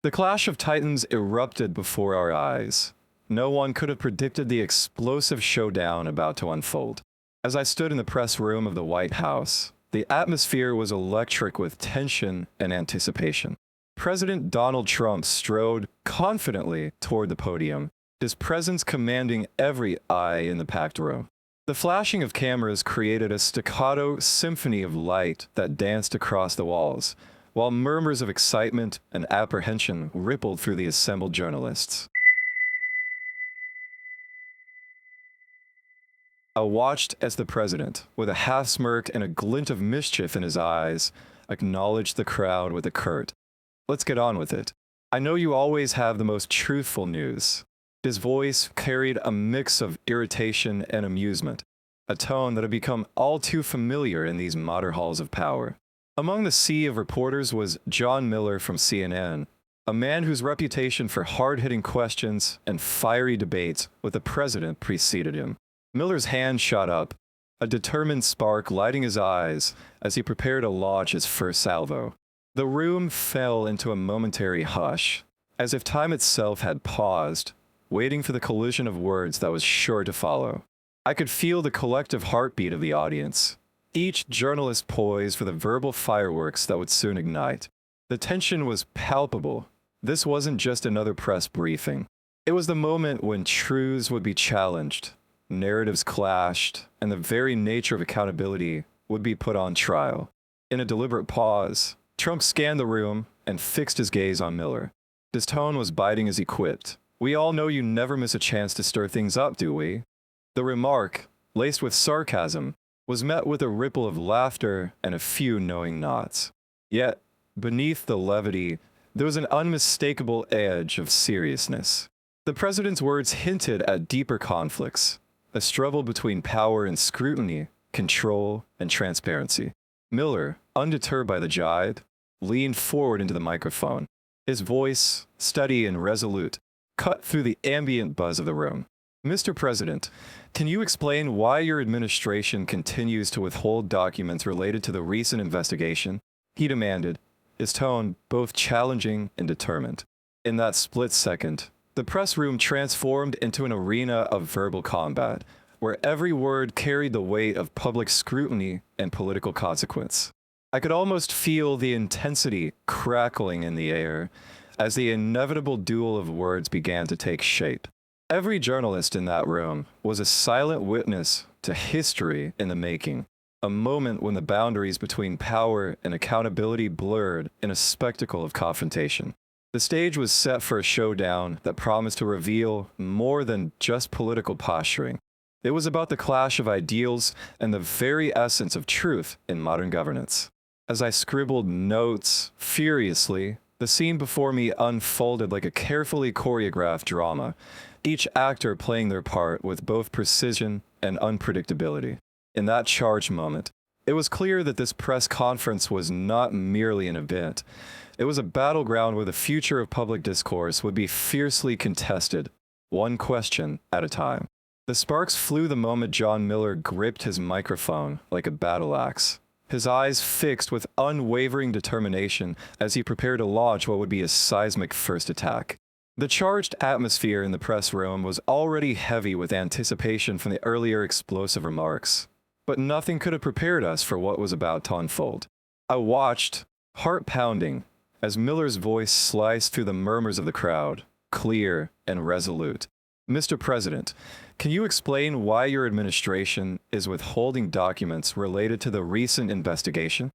The clash of titans erupted before our eyes. No one could have predicted the explosive showdown about to unfold. As I stood in the press room of the White House, the atmosphere was electric with tension and anticipation. President Donald Trump strode confidently toward the podium, his presence commanding every eye in the packed room. The flashing of cameras created a staccato symphony of light that danced across the walls, while murmurs of excitement and apprehension rippled through the assembled journalists. I watched as the president, with a half smirk and a glint of mischief in his eyes, acknowledged the crowd with a curt, "Let's get on with it. I know you always have the most truthful news." His voice carried a mix of irritation and amusement, a tone that had become all too familiar in these modern halls of power. Among the sea of reporters was John Miller from CNN, a man whose reputation for hard-hitting questions and fiery debates with the president preceded him. Miller's hand shot up, a determined spark lighting his eyes as he prepared to launch his first salvo. The room fell into a momentary hush, as if time itself had paused, waiting for the collision of words that was sure to follow. I could feel the collective heartbeat of the audience, each journalist poised for the verbal fireworks that would soon ignite. The tension was palpable. This wasn't just another press briefing. It was the moment when truths would be challenged, narratives clashed, and the very nature of accountability would be put on trial. In a deliberate pause, Trump scanned the room and fixed his gaze on Miller. His tone was biting as he quipped, "We all know you never miss a chance to stir things up, do we?" The remark, laced with sarcasm, was met with a ripple of laughter and a few knowing nods. Yet, beneath the levity, there was an unmistakable edge of seriousness. The president's words hinted at deeper conflicts, a struggle between power and scrutiny, control and transparency. Miller, undeterred by the jibe, leaned forward into the microphone. His voice, steady and resolute, cut through the ambient buzz of the room. "Mr. President, can you explain why your administration continues to withhold documents related to the recent investigation?" he demanded, his tone both challenging and determined. In that split second, the press room transformed into an arena of verbal combat, where every word carried the weight of public scrutiny and political consequence. I could almost feel the intensity crackling in the air as the inevitable duel of words began to take shape. Every journalist in that room was a silent witness to history in the making, a moment when the boundaries between power and accountability blurred in a spectacle of confrontation. The stage was set for a showdown that promised to reveal more than just political posturing. It was about the clash of ideals and the very essence of truth in modern governance. As I scribbled notes furiously, the scene before me unfolded like a carefully choreographed drama, each actor playing their part with both precision and unpredictability. In that charged moment, it was clear that this press conference was not merely an event. It was a battleground where the future of public discourse would be fiercely contested, one question at a time. The sparks flew the moment John Miller gripped his microphone like a battle axe, his eyes fixed with unwavering determination as he prepared to launch what would be a seismic first attack. The charged atmosphere in the press room was already heavy with anticipation from the earlier explosive remarks, but nothing could have prepared us for what was about to unfold. I watched, heart pounding, as Miller's voice sliced through the murmurs of the crowd, clear and resolute. "Mr. President, can you explain why your administration is withholding documents related to the recent investigation?"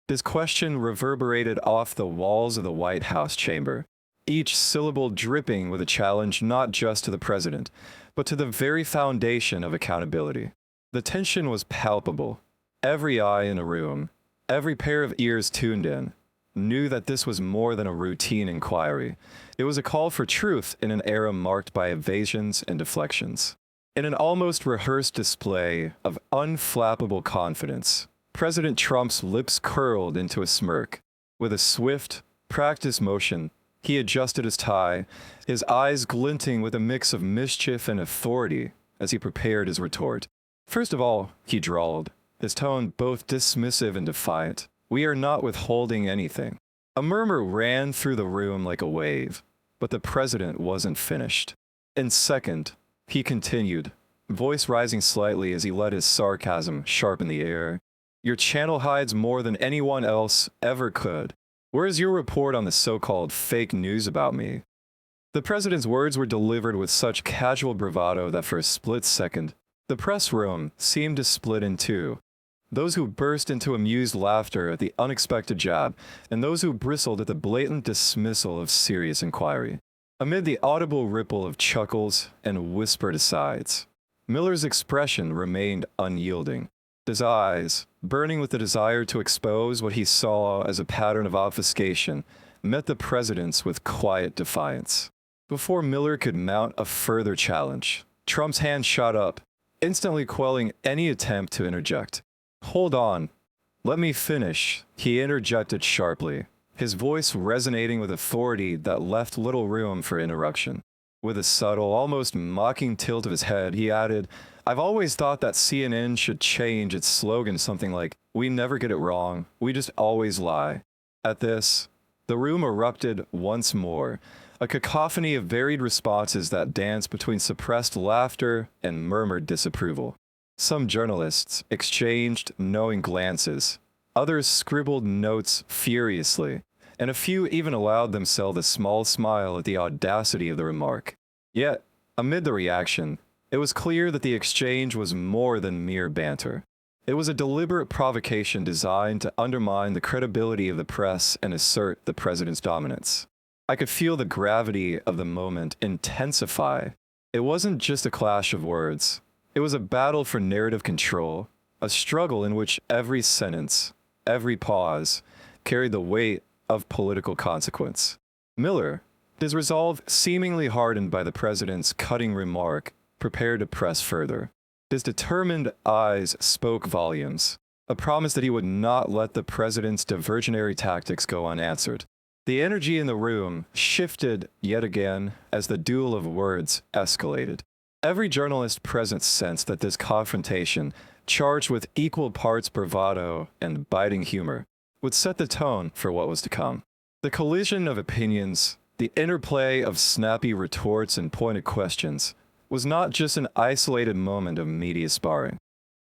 This question reverberated off the walls of the White House chamber, each syllable dripping with a challenge not just to the president, but to the very foundation of accountability. The tension was palpable. Every eye in a room, every pair of ears tuned in, knew that this was more than a routine inquiry. It was a call for truth in an era marked by evasions and deflections. In an almost rehearsed display of unflappable confidence, President Trump's lips curled into a smirk. With a swift, practiced motion, he adjusted his tie, his eyes glinting with a mix of mischief and authority as he prepared his retort. "First of all," he drawled, his tone both dismissive and defiant, "we are not withholding anything. A murmur ran through the room like a wave, but the president wasn't finished. In second, he continued, voice rising slightly as he let his sarcasm sharpen the air. Your channel hides more than anyone else ever could. Where's your report on the so-called fake news about me? The president's words were delivered with such casual bravado that for a split second, the press room seemed to split in two. Those who burst into amused laughter at the unexpected jab, and those who bristled at the blatant dismissal of serious inquiry. Amid the audible ripple of chuckles and whispered asides, Miller's expression remained unyielding. His eyes, burning with the desire to expose what he saw as a pattern of obfuscation, met the president's with quiet defiance. Before Miller could mount a further challenge, Trump's hand shot up, instantly quelling any attempt to interject. Hold on. Let me finish, he interjected sharply, his voice resonating with authority that left little room for interruption. With a subtle, almost mocking tilt of his head, he added, I've always thought that CNN should change its slogan to something like, we never get it wrong, we just always lie. At this, the room erupted once more, a cacophony of varied responses that danced between suppressed laughter and murmured disapproval. Some journalists exchanged knowing glances, others scribbled notes furiously, and a few even allowed themselves a small smile at the audacity of the remark. Yet, amid the reaction, it was clear that the exchange was more than mere banter. It was a deliberate provocation designed to undermine the credibility of the press and assert the president's dominance. I could feel the gravity of the moment intensify. It wasn't just a clash of words. It was a battle for narrative control, a struggle in which every sentence, every pause, carried the weight of political consequence. Miller, his resolve seemingly hardened by the president's cutting remark, prepared to press further. His determined eyes spoke volumes, a promise that he would not let the president's diversionary tactics go unanswered. The energy in the room shifted yet again as the duel of words escalated. Every journalist present sensed that this confrontation, charged with equal parts bravado and biting humor, would set the tone for what was to come. The collision of opinions, the interplay of snappy retorts and pointed questions, was not just an isolated moment of media sparring.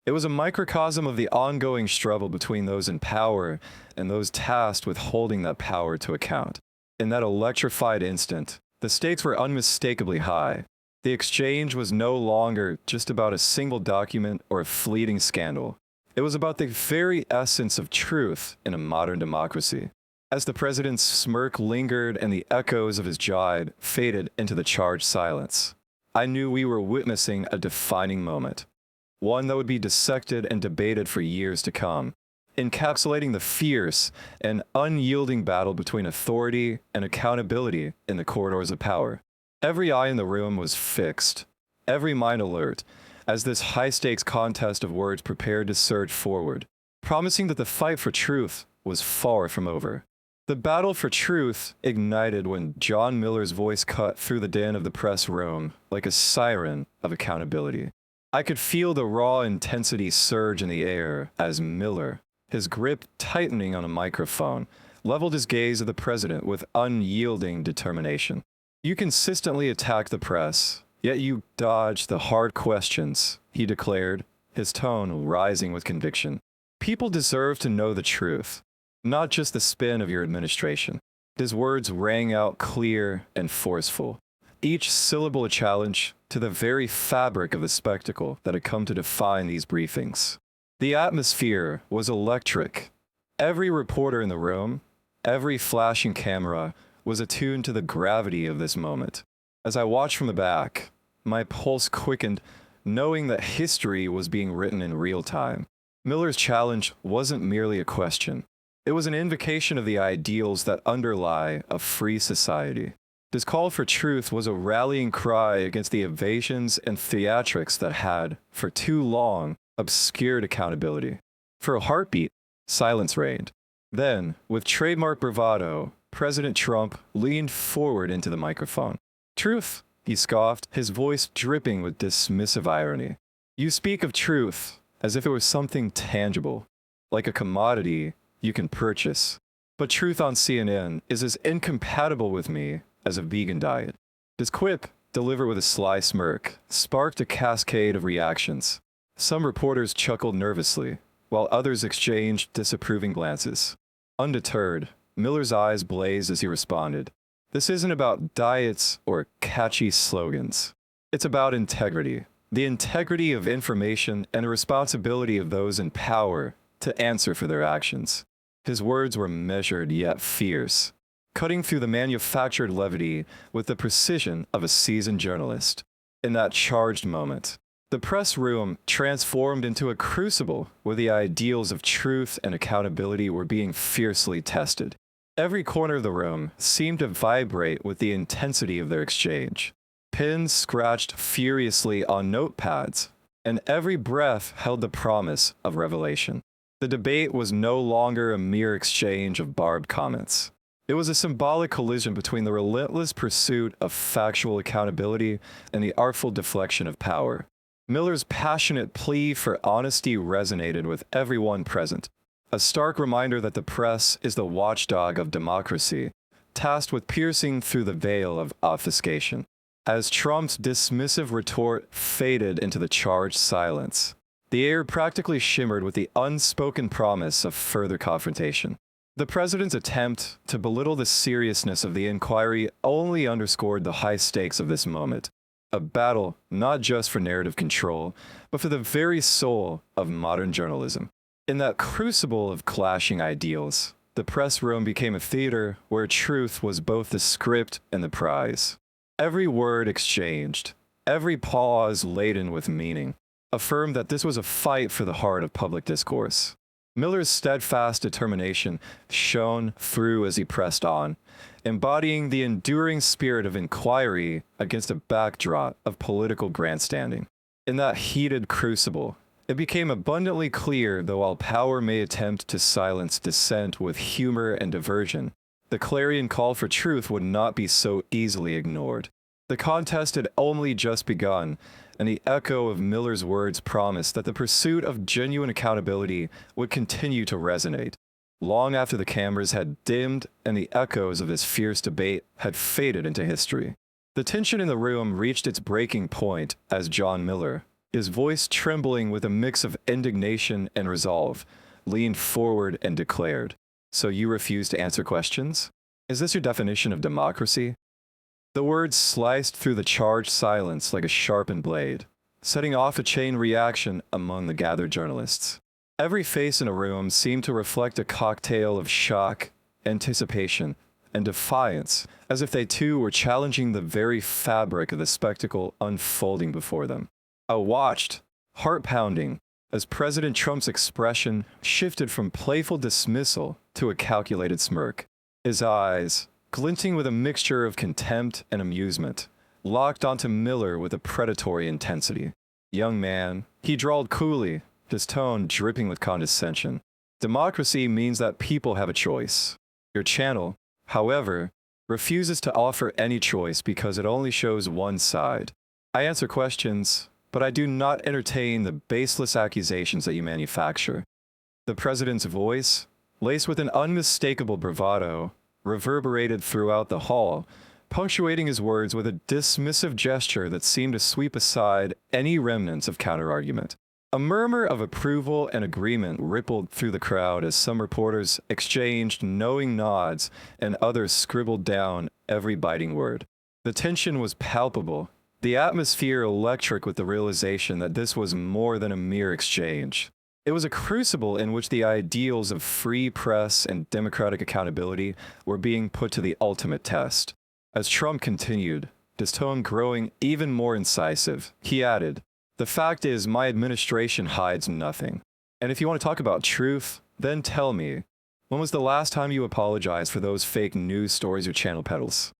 It was a microcosm of the ongoing struggle between those in power and those tasked with holding that power to account. In that electrified instant, the stakes were unmistakably high. The exchange was no longer just about a single document or a fleeting scandal. It was about the very essence of truth in a modern democracy. As the president's smirk lingered and the echoes of his jibe faded into the charged silence, I knew we were witnessing a defining moment, one that would be dissected and debated for years to come, encapsulating the fierce and unyielding battle between authority and accountability in the corridors of power. Every eye in the room was fixed, every mind alert, as this high-stakes contest of words prepared to surge forward, promising that the fight for truth was far from over. The battle for truth ignited when John Miller's voice cut through the din of the press room like a siren of accountability. I could feel the raw intensity surge in the air as Miller, his grip tightening on a microphone, leveled his gaze at the president with unyielding determination. You consistently attack the press, yet you dodge the hard questions, he declared, his tone rising with conviction. People deserve to know the truth, not just the spin of your administration. His words rang out clear and forceful, each syllable a challenge to the very fabric of the spectacle that had come to define these briefings. The atmosphere was electric. Every reporter in the room, every flashing camera, was attuned to the gravity of this moment. As I watched from the back, my pulse quickened, knowing that history was being written in real time. Miller's challenge wasn't merely a question. It was an invocation of the ideals that underlie a free society. His call for truth was a rallying cry against the evasions and theatrics that had, for too long, obscured accountability. For a heartbeat, silence reigned. Then, with trademark bravado, President Trump leaned forward into the microphone. Truth, he scoffed, his voice dripping with dismissive irony. You speak of truth as if it was something tangible, like a commodity you can purchase. But truth on CNN is as incompatible with me as a vegan diet. His quip, delivered with a sly smirk, sparked a cascade of reactions. Some reporters chuckled nervously, while others exchanged disapproving glances. Undeterred, Miller's eyes blazed as he responded. This isn't about diets or catchy slogans. It's about integrity. The integrity of information and the responsibility of those in power to answer for their actions. His words were measured yet fierce, cutting through the manufactured levity with the precision of a seasoned journalist. In that charged moment, the press room transformed into a crucible where the ideals of truth and accountability were being fiercely tested. Every corner of the room seemed to vibrate with the intensity of their exchange. Pens scratched furiously on notepads, and every breath held the promise of revelation. The debate was no longer a mere exchange of barbed comments. It was a symbolic collision between the relentless pursuit of factual accountability and the artful deflection of power. Miller's passionate plea for honesty resonated with everyone present, a stark reminder that the press is the watchdog of democracy, tasked with piercing through the veil of obfuscation. As Trump's dismissive retort faded into the charged silence, the air practically shimmered with the unspoken promise of further confrontation. The president's attempt to belittle the seriousness of the inquiry only underscored the high stakes of this moment. A battle not just for narrative control, but for the very soul of modern journalism. In that crucible of clashing ideals, the press room became a theater where truth was both the script and the prize. Every word exchanged, every pause laden with meaning, affirmed that this was a fight for the heart of public discourse. Miller's steadfast determination shone through as he pressed on, embodying the enduring spirit of inquiry against a backdrop of political grandstanding. In that heated crucible, it became abundantly clear that while power may attempt to silence dissent with humor and diversion, the clarion call for truth would not be so easily ignored. The contest had only just begun, and the echo of Miller's words promised that the pursuit of genuine accountability would continue to resonate. Long after the cameras had dimmed and the echoes of this fierce debate had faded into history. The tension in the room reached its breaking point as John Miller, his voice trembling with a mix of indignation and resolve, leaned forward and declared, "So you refuse to answer questions? Is this your definition of democracy?" The words sliced through the charged silence like a sharpened blade, setting off a chain reaction among the gathered journalists. Every face in a room seemed to reflect a cocktail of shock, anticipation, and defiance, as if they too were challenging the very fabric of the spectacle unfolding before them. I watched, heart-pounding, as President Trump's expression shifted from playful dismissal to a calculated smirk. His eyes, glinting with a mixture of contempt and amusement, locked onto Miller with a predatory intensity. "Young man," he drawled coolly, his tone dripping with condescension. "Democracy means that people have a choice. Your channel, however, refuses to offer any choice because it only shows one side. I answer questions, but I do not entertain the baseless accusations that you manufacture." The president's voice, laced with an unmistakable bravado, reverberated throughout the hall, punctuating his words with a dismissive gesture that seemed to sweep aside any remnants of counterargument. A murmur of approval and agreement rippled through the crowd as some reporters exchanged knowing nods and others scribbled down every biting word. The tension was palpable, the atmosphere electric with the realization that this was more than a mere exchange. It was a crucible in which the ideals of free press and democratic accountability were being put to the ultimate test. As Trump continued, his tone growing even more incisive, he added, "The fact is, my administration hides nothing. And if you want to talk about truth, then tell me, when was the last time you apologized for those fake news stories your channel peddles?"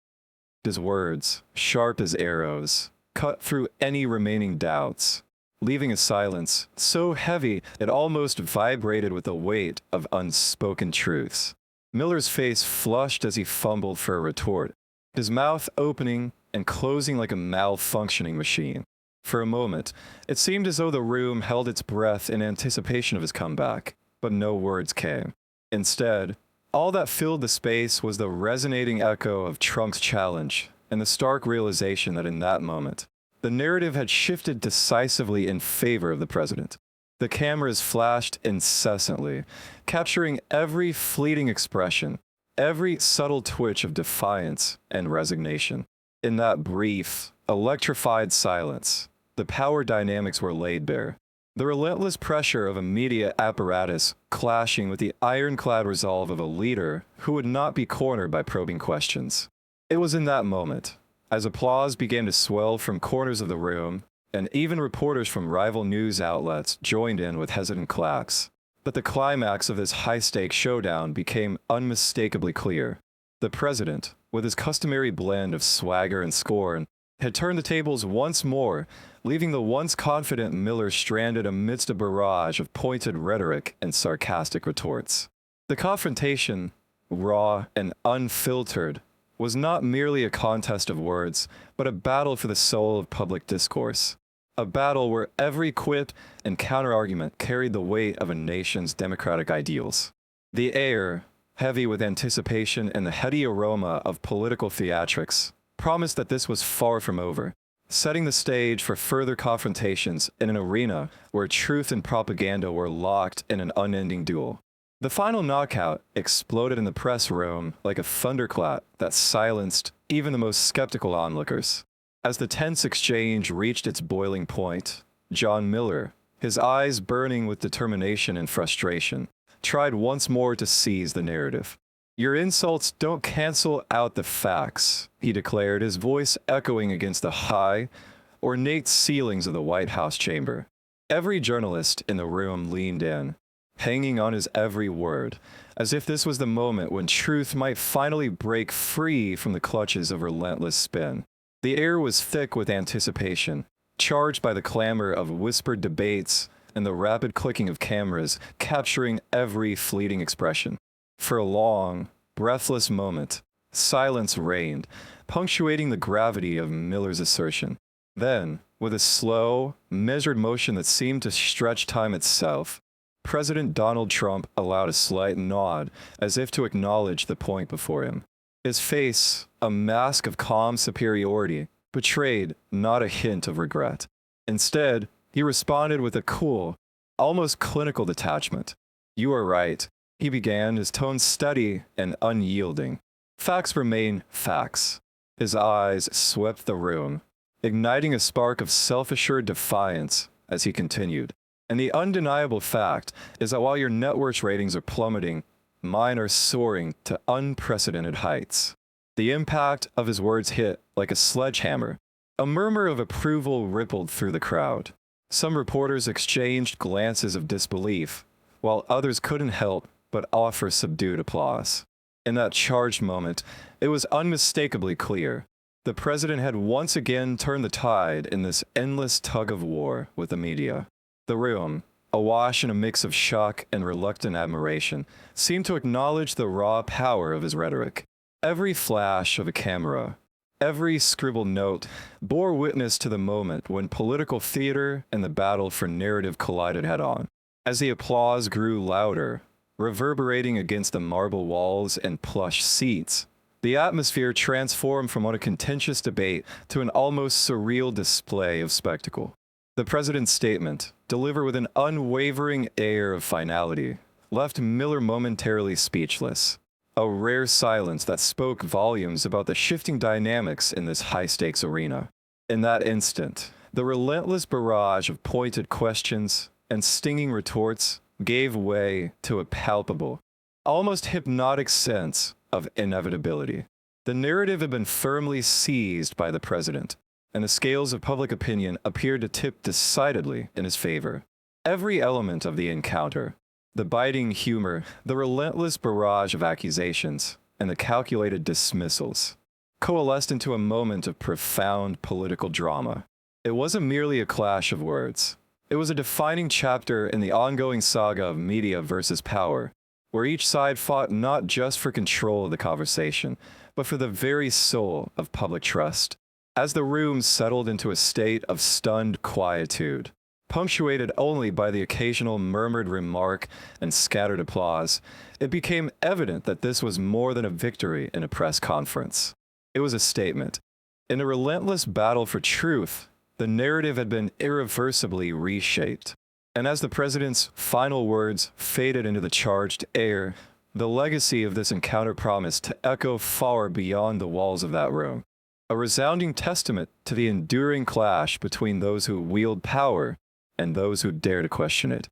His words, sharp as arrows, cut through any remaining doubts, leaving a silence so heavy it almost vibrated with the weight of unspoken truths. Miller's face flushed as he fumbled for a retort, his mouth opening and closing like a malfunctioning machine. For a moment, it seemed as though the room held its breath in anticipation of his comeback, but no words came. Instead, All that filled the space was the resonating echo of Trump's challenge and the stark realization that in that moment, the narrative had shifted decisively in favor of the president. The cameras flashed incessantly, capturing every fleeting expression, every subtle twitch of defiance and resignation. In that brief, electrified silence, the power dynamics were laid bare. The relentless pressure of a media apparatus clashing with the ironclad resolve of a leader who would not be cornered by probing questions. It was in that moment, as applause began to swell from corners of the room, and even reporters from rival news outlets joined in with hesitant claps, that the climax of this high-stakes showdown became unmistakably clear. The president, with his customary blend of swagger and scorn, had turned the tables once more, leaving the once confident Miller stranded amidst a barrage of pointed rhetoric and sarcastic retorts. The confrontation, raw and unfiltered, was not merely a contest of words, but a battle for the soul of public discourse. A battle where every quip and counterargument carried the weight of a nation's democratic ideals. The air, heavy with anticipation and the heady aroma of political theatrics, promised that this was far from over, setting the stage for further confrontations in an arena where truth and propaganda were locked in an unending duel. The final knockout exploded in the press room like a thunderclap that silenced even the most skeptical onlookers. As the tense exchange reached its boiling point, John Miller, his eyes burning with determination and frustration, tried once more to seize the narrative. "Your insults don't cancel out the facts," he declared, his voice echoing against the high, ornate ceilings of the White House chamber. Every journalist in the room leaned in, hanging on his every word, as if this was the moment when truth might finally break free from the clutches of relentless spin. The air was thick with anticipation, charged by the clamor of whispered debates and the rapid clicking of cameras capturing every fleeting expression. For a long, breathless moment, silence reigned, punctuating the gravity of Miller's assertion. Then, with a slow, measured motion that seemed to stretch time itself, President Donald Trump allowed a slight nod as if to acknowledge the point before him. His face, a mask of calm superiority, betrayed not a hint of regret. Instead, he responded with a cool, almost clinical detachment. "You are right," he began, his tone steady and unyielding. "Facts remain facts." His eyes swept the room, igniting a spark of self-assured defiance as he continued. "And the undeniable fact is that while your network's ratings are plummeting, mine are soaring to unprecedented heights." The impact of his words hit like a sledgehammer. A murmur of approval rippled through the crowd. Some reporters exchanged glances of disbelief, while others couldn't help but offer subdued applause. In that charged moment, it was unmistakably clear. The president had once again turned the tide in this endless tug-of-war with the media. The room, awash in a mix of shock and reluctant admiration, seemed to acknowledge the raw power of his rhetoric. Every flash of a camera, every scribbled note, bore witness to the moment when political theater and the battle for narrative collided head-on. As the applause grew louder, reverberating against the marble walls and plush seats, the atmosphere transformed from a contentious debate to an almost surreal display of spectacle. The president's statement, delivered with an unwavering air of finality, left Miller momentarily speechless. A rare silence that spoke volumes about the shifting dynamics in this high-stakes arena. In that instant, the relentless barrage of pointed questions and stinging retorts gave way to a palpable, almost hypnotic sense of inevitability. The narrative had been firmly seized by the president, and the scales of public opinion appeared to tip decidedly in his favor. Every element of the encounter, the biting humor, the relentless barrage of accusations, and the calculated dismissals, coalesced into a moment of profound political drama. It wasn't merely a clash of words. It was a defining chapter in the ongoing saga of media versus power, where each side fought not just for control of the conversation, but for the very soul of public trust. As the room settled into a state of stunned quietude, punctuated only by the occasional murmured remark and scattered applause, it became evident that this was more than a victory in a press conference. It was a statement. In a relentless battle for truth, the narrative had been irreversibly reshaped. And as the president's final words faded into the charged air, the legacy of this encounter promised to echo far beyond the walls of that room, a resounding testament to the enduring clash between those who wield power and those who dare to question it.